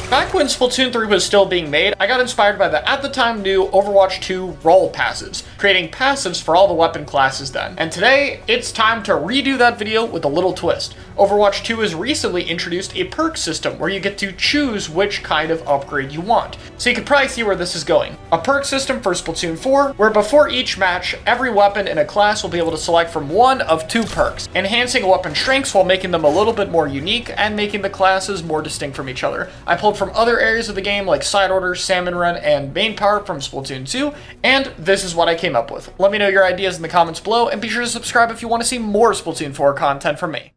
Back when Splatoon 3 was still being made, I got inspired by the at the time new Overwatch 2 role passives, creating passives for all the weapon classes then. And today, it's time to redo that video with a little twist. Overwatch 2 has recently introduced a perk system where you get to choose which kind of upgrade you want. So you can probably see where this is going. A perk system for Splatoon 4, where before each match, every weapon in a class will be able to select from one of 2 perks, enhancing a weapon's strengths while making them a little bit more unique and making the classes more distinct from each other. I pulled from other areas of the game like Side Order, Salmon Run, and Main Power from Splatoon 2, and this is what I came up with. Let me know your ideas in the comments below, and be sure to subscribe if you want to see more Splatoon 4 content from me.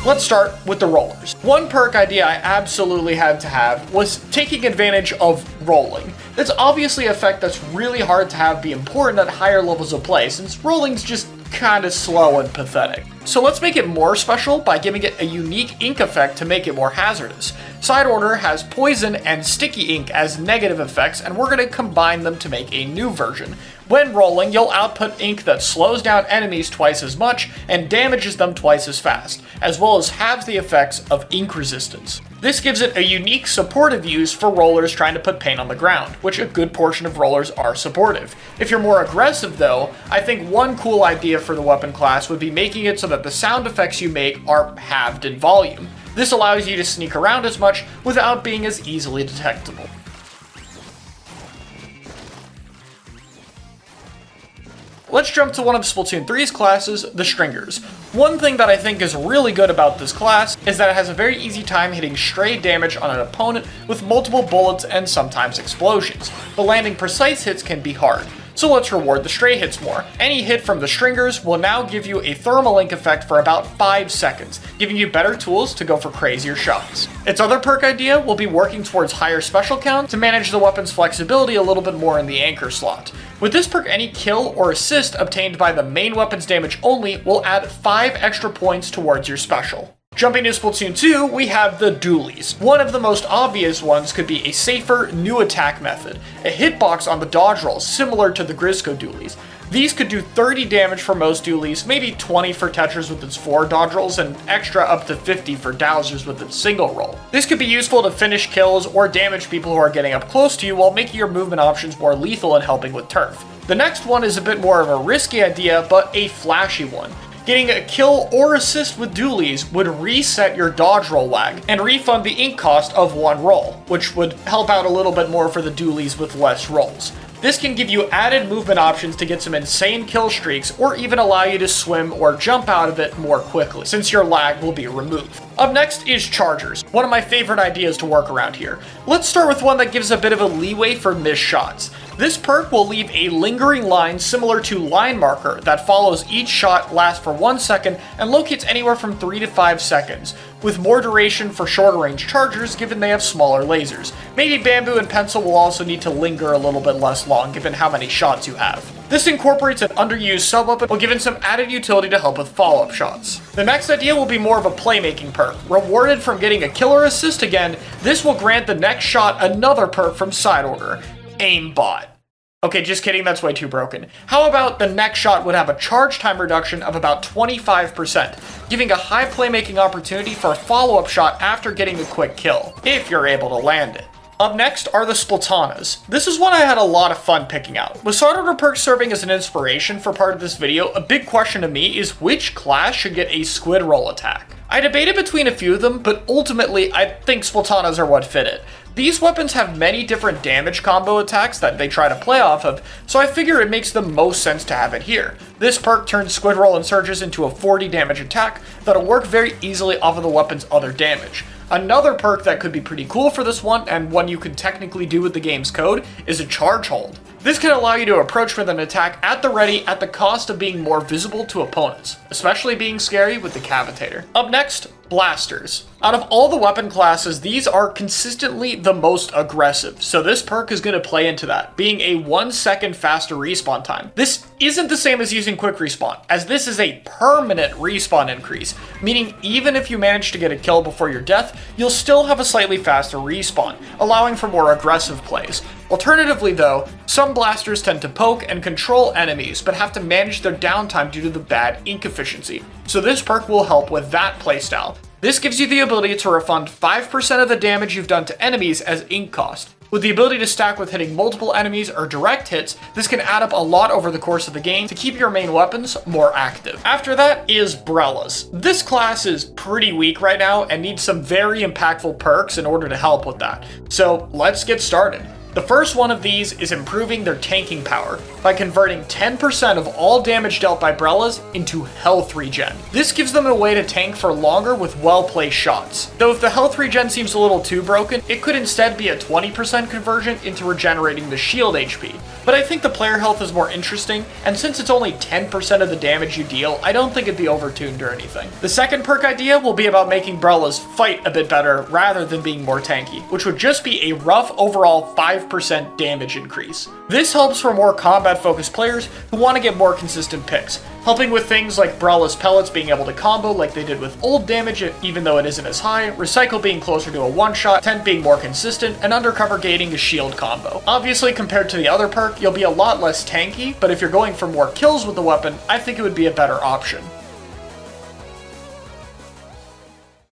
Let's start with the rollers. One perk idea I absolutely had to have was taking advantage of rolling. That's obviously an effect that's really hard to have be important at higher levels of play, since rolling's just kinda slow and pathetic. So let's make it more special by giving it a unique ink effect to make it more hazardous. Side Order has poison and sticky ink as negative effects, and we're going to combine them to make a new version. When rolling, you'll output ink that slows down enemies twice as much and damages them twice as fast, as well as halves the effects of ink resistance. This gives it a unique supportive use for rollers trying to put paint on the ground, which a good portion of rollers are supportive. If you're more aggressive though, I think one cool idea for the weapon class would be making it so that the sound effects you make are halved in volume. This allows you to sneak around as much without being as easily detectable. Let's jump to one of Splatoon 3's classes, the Stringers. One thing that I think is really good about this class is that it has a very easy time hitting stray damage on an opponent with multiple bullets and sometimes explosions, but landing precise hits can be hard. So let's reward the stray hits more. Any hit from the Stringers will now give you a thermal ink effect for about 5 seconds, giving you better tools to go for crazier shots. Its other perk idea will be working towards higher special count to manage the weapon's flexibility a little bit more in the anchor slot. With this perk, any kill or assist obtained by the main weapon's damage only will add 5 extra points towards your special. Jumping to Splatoon 2, we have the dualies. One of the most obvious ones could be a safer, new attack method, a hitbox on the dodge rolls similar to the grizzco dualies. These could do 30 damage for most dualies, maybe 20 for Tetris with its 4 dodge rolls, and extra up to 50 for Dowsers with its single roll. This could be useful to finish kills or damage people who are getting up close to you while making your movement options more lethal and helping with turf. The next one is a bit more of a risky idea, but a flashy one. Getting a kill or assist with dualies would reset your dodge roll lag and refund the ink cost of 1 roll, which would help out a little bit more for the dualies with less rolls. This can give you added movement options to get some insane kill streaks, or even allow you to swim or jump out of it more quickly, since your lag will be removed. Up next is chargers, one of my favorite ideas to work around here. Let's start with one that gives a bit of a leeway for missed shots. This perk will leave a lingering line similar to line marker that follows each shot, lasts for 1 second, and locates anywhere from 3 to 5 seconds, with more duration for shorter range chargers given they have smaller lasers. Maybe bamboo and pencil will also need to linger a little bit less long given how many shots you have. This incorporates an underused sub-weapon while giving some added utility to help with follow-up shots. The next idea will be more of a playmaking perk. Rewarded from getting a kill or assist again, this will grant the next shot another perk from Side Order, Aimbot. Okay, just kidding, that's way too broken. How about the next shot would have a charge time reduction of about 25%, giving a high playmaking opportunity for a follow-up shot after getting a quick kill, if you're able to land it. Up next are the Splatanas. This is one I had a lot of fun picking out. With Side Order perks serving as an inspiration for part of this video, a big question to me is which class should get a squid roll attack? I debated between a few of them, but ultimately I think Splatanas are what fit it. These weapons have many different damage combo attacks that they try to play off of, so I figure it makes the most sense to have it here. This perk turns Squid Roll and Surges into a 40 damage attack that'll work very easily off of the weapon's other damage. Another perk that could be pretty cool for this one, and one you can technically do with the game's code, is a Charge Hold. This can allow you to approach with an attack at the ready at the cost of being more visible to opponents, especially being scary with the Cavitator. Up next, Blasters. Out of all the weapon classes, these are consistently the most aggressive, so this perk is going to play into that, being a 1 second faster respawn time. This isn't the same as using quick respawn, as this is a permanent respawn increase, meaning even if you manage to get a kill before your death, you'll still have a slightly faster respawn, allowing for more aggressive plays. Alternatively though, some blasters tend to poke and control enemies, but have to manage their downtime due to the bad ink efficiency, so this perk will help with that playstyle. This gives you the ability to refund 5% of the damage you've done to enemies as ink cost. With the ability to stack with hitting multiple enemies or direct hits, this can add up a lot over the course of the game to keep your main weapons more active. After that is Brellas. This class is pretty weak right now and needs some very impactful perks in order to help with that. So let's get started. The first one of these is improving their tanking power by converting 10% of all damage dealt by Brellas into health regen. This gives them a way to tank for longer with well-placed shots. Though if the health regen seems a little too broken, it could instead be a 20% conversion into regenerating the shield HP. But I think the player health is more interesting, and since it's only 10% of the damage you deal, I don't think it'd be overtuned or anything. The second perk idea will be about making Brellas fight a bit better rather than being more tanky, which would just be a rough overall 5% damage increase. This helps for more combat-focused players who want to get more consistent picks, helping with things like Brella's pellets being able to combo like they did with old damage even though it isn't as high, recycle being closer to a one-shot, tent being more consistent, and undercover gating a shield combo. Obviously, compared to the other perk, you'll be a lot less tanky, but if you're going for more kills with the weapon, I think it would be a better option.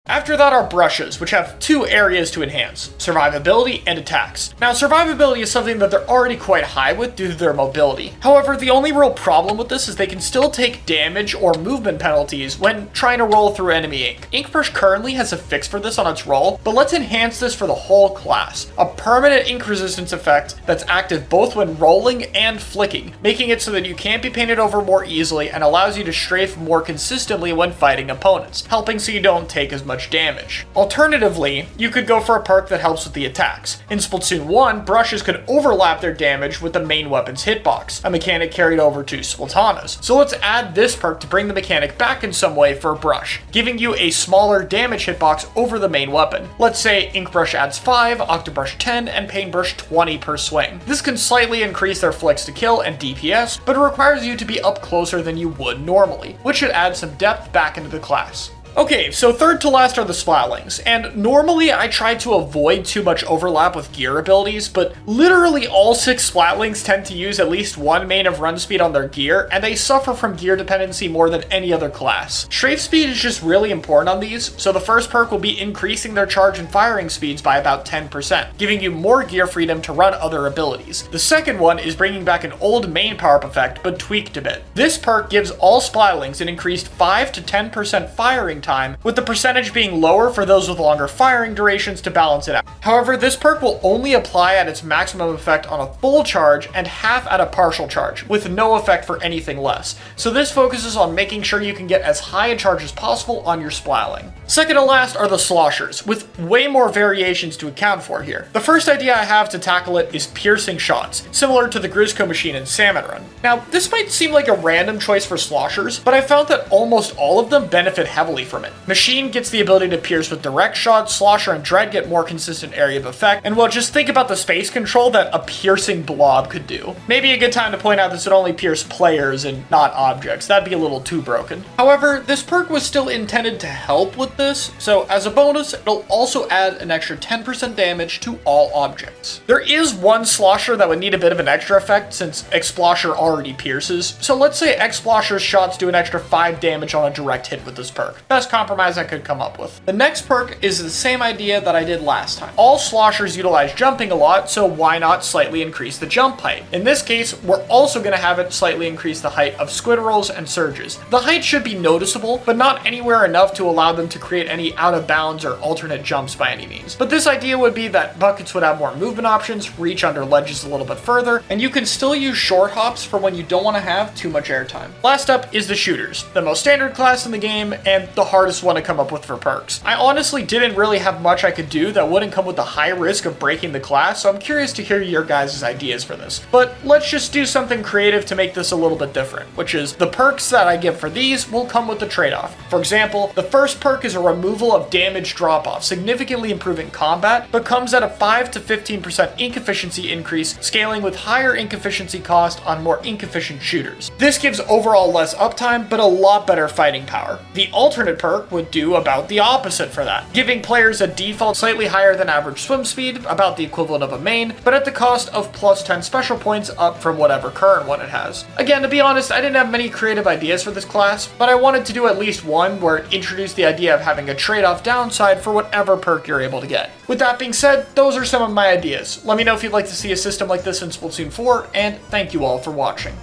After that are brushes, which have two areas to enhance, survivability and attacks. Now, survivability is something that they're already quite high with due to their mobility. However, the only real problem with this is they can still take damage or movement penalties when trying to roll through enemy ink. Inkbrush currently has a fix for this on its roll, but let's enhance this for the whole class. A permanent ink resistance effect that's active both when rolling and flicking, making it so that you can't be painted over more easily and allows you to strafe more consistently when fighting opponents, helping so you don't take as much damage. Alternatively, you could go for a perk that helps with the attacks. In Splatoon 1, brushes could overlap their damage with the main weapon's hitbox, a mechanic carried over to Splatona's. So let's add this perk to bring the mechanic back in some way for a brush, giving you a smaller damage hitbox over the main weapon. Let's say Inkbrush adds 5, Octobrush 10, and Paintbrush 20 per swing. This can slightly increase their flicks to kill and DPS, but it requires you to be up closer than you would normally, which should add some depth back into the class. Okay, so third to last are the Splatlings, and normally I try to avoid too much overlap with gear abilities, but literally all 6 Splatlings tend to use at least one main of run speed on their gear, and they suffer from gear dependency more than any other class. Strafe speed is just really important on these, so the first perk will be increasing their charge and firing speeds by about 10%, giving you more gear freedom to run other abilities. The second one is bringing back an old main power-up effect, but tweaked a bit. This perk gives all Splatlings an increased 5 to 10% firing time, with the percentage being lower for those with longer firing durations to balance it out. However, this perk will only apply at its maximum effect on a full charge and half at a partial charge, with no effect for anything less. So this focuses on making sure you can get as high a charge as possible on your Splatling. Second to last are the Sloshers, with way more variations to account for here. The first idea I have to tackle it is piercing shots, similar to the grizzco machine in Salmon Run. Now, this might seem like a random choice for Sloshers, but I found that almost all of them benefit heavily from it. Machine gets the ability to pierce with direct shots, Slosher and Dread get more consistent area of effect, and well, just think about the space control that a piercing blob could do. Maybe a good time to point out this would only pierce players and not objects. That'd be a little too broken. However, this perk was still intended to help with this, so as a bonus, it'll also add an extra 10% damage to all objects. There is one Slosher that would need a bit of an extra effect since Explosher already pierces, so let's say Explosher's shots do an extra 5 damage on a direct hit with this perk. Best compromise I could come up with. The next perk is the same idea that I did last time. All Sloshers utilize jumping a lot, so why not slightly increase the jump height? In this case, we're also going to have it slightly increase the height of squid rolls and surges. The height should be noticeable, but not anywhere enough to allow them to create any out of bounds or alternate jumps by any means. But this idea would be that buckets would have more movement options, reach under ledges a little bit further, and you can still use short hops for when you don't want to have too much airtime. Last up is the shooters, the most standard class in the game and the hardest one to come up with for perks. I honestly didn't really have much I could do that wouldn't come with the high risk of breaking the class, so I'm curious to hear your guys' ideas for this. But let's just do something creative to make this a little bit different, which is the perks that I give for these will come with the trade-off. For example, the first perk is a removal of damage drop-off, significantly improving combat, but comes at a 5 to 15% ink efficiency increase, scaling with higher ink efficiency cost on more ink efficient shooters. This gives overall less uptime, but a lot better fighting power. The alternate upgraded perk would do about the opposite for that, giving players a default slightly higher than average swim speed, about the equivalent of a main, but at the cost of plus 10 special points up from whatever current one it has. Again, to be honest, I didn't have many creative ideas for this class, but I wanted to do at least one where it introduced the idea of having a trade-off downside for whatever perk you're able to get. With that being said, those are some of my ideas. Let me know if you'd like to see a system like this in Splatoon 4, and thank you all for watching.